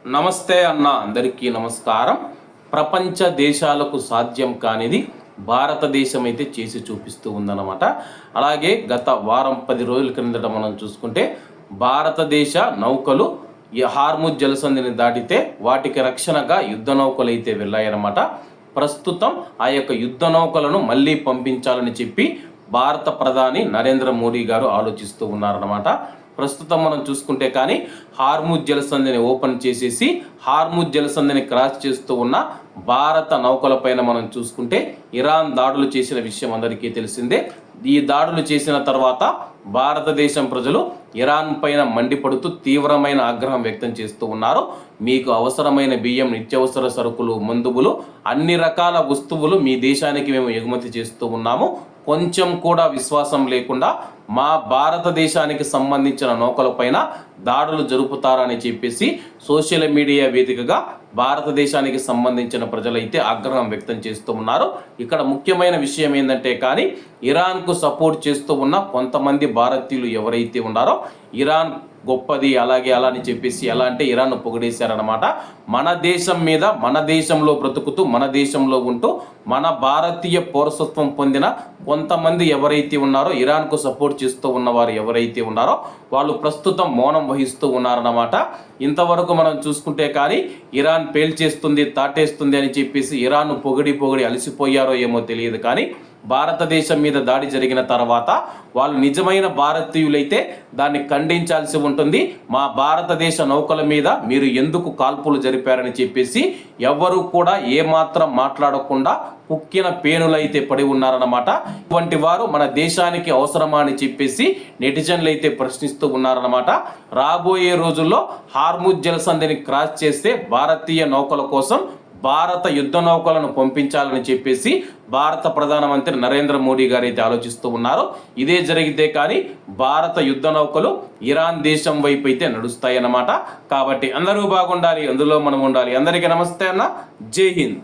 నమస్తే అన్న, అందరికీ నమస్కారం. ప్రపంచ దేశాలకు సాధ్యం కానిది భారతదేశం అయితే చేసి చూపిస్తూ ఉందన్నమాట. అలాగే గత వారం 10 రోజుల క్రిందట మనం చూసుకుంటే భారతదేశ నౌకలు ఈ హార్ముజ్ జలసంధిని దాటితే వాటికి రక్షణగా యుద్ధ నౌకలు అయితే వెళ్ళాయన్నమాట. ప్రస్తుతం ఆ యొక్క యుద్ధ నౌకలను మళ్ళీ పంపించాలని చెప్పి భారత ప్రధాని నరేంద్ర మోడీ గారు ఆలోచిస్తూ ఉన్నారన్నమాట. ప్రస్తుతం మనం చూసుకుంటే కానీ హార్ముజ్ జలసంధిని ఓపెన్ చేసేసి హార్ముజ్ జలసంధిని క్రాస్ చేస్తూ ఉన్న భారత నౌకలపైన మనం చూసుకుంటే ఇరాన్ దాడులు చేసిన విషయం అందరికీ తెలిసిందే. ఈ దాడులు చేసిన తర్వాత భారతదేశం ప్రజలు ఇరాన్ పైన మండిపడుతూ తీవ్రమైన ఆగ్రహం వ్యక్తం చేస్తూ ఉన్నారు. మీకు అవసరమైన బియ్యం, నిత్యావసర సరుకులు, మందులు, అన్ని రకాల వస్తువులు మీ దేశానికి మేము ఎగుమతి చేస్తూ ఉన్నాము. కొంచెం కూడా విశ్వాసం లేకుండా మా భారతదేశానికి సంబంధించిన నౌకలపైన దాడులు జరుపుతారని చెప్పేసి సోషల్ మీడియా వేదికగా భారతదేశానికి సంబంధించిన ప్రజలైతే ఆగ్రహం వ్యక్తం చేస్తూ ఉన్నారు. ఇక్కడ ముఖ్యమైన విషయం ఏంటంటే కానీ ఇరాన్కు సపోర్ట్ చేస్తూ ఉన్న కొంతమంది భారతీయులు ఎవరైతే ఉన్నారో ఇరాన్ గొప్పది అలాగే అలా అని చెప్పేసి ఎలా అంటే ఇరాన్ పొగిడేశారనమాట. మన దేశం మీద, మన దేశంలో బ్రతుకుతూ, మన దేశంలో ఉంటూ మన భారతీయ పౌరసత్వం పొందిన కొంతమంది ఎవరైతే ఉన్నారో ఇరాన్కు సపోర్ట్ చేస్తూ ఉన్నవారు ఎవరైతే ఉన్నారో వాళ్ళు ప్రస్తుతం మౌనం వహిస్తూ ఉన్నారన్నమాట. ఇంతవరకు మనం చూసుకుంటే కానీ ఇరాన్ పేల్చేస్తుంది, తాటేస్తుంది అని చెప్పేసి ఇరాన్ పొగిడి అలసిపోయారో ఏమో తెలియదు. కానీ భారతదేశం మీద దాడి జరిగిన తర్వాత వాళ్ళు నిజమైన భారతీయులైతే దాన్ని ఖండించాల్సి ఉంటుంది. మా భారతదేశ నౌకల మీద మీరు ఎందుకు కాల్పులు జరిపారని చెప్పేసి ఎవ్వరూ కూడా ఏమాత్రం మాట్లాడకుండా కుక్కిన పేనులైతే పడి ఉన్నారన్నమాట. ఇటువంటి వారు మన దేశానికి అవసరమా అని చెప్పేసి నెటిజన్లు అయితే ప్రశ్నిస్తూ ఉన్నారన్నమాట. రాబోయే రోజుల్లో హార్ముజ్ జలసంధిని క్రాస్ చేస్తే భారతీయ నౌకల కోసం భారత యుద్ధ నౌకలను పంపించాలని చెప్పేసి భారత ప్రధానమంత్రి నరేంద్ర మోడీ గారు అయితే ఆలోచిస్తూ ఉన్నారు. ఇదే జరిగితే కానీ భారత యుద్ధ నౌకలు ఇరాన్ దేశం వైపు అయితే నడుస్తాయి అన్నమాట. కాబట్టి అందరూ బాగుండాలి, అందులో మనం ఉండాలి. అందరికీ నమస్తే అన్న, జై హింద్.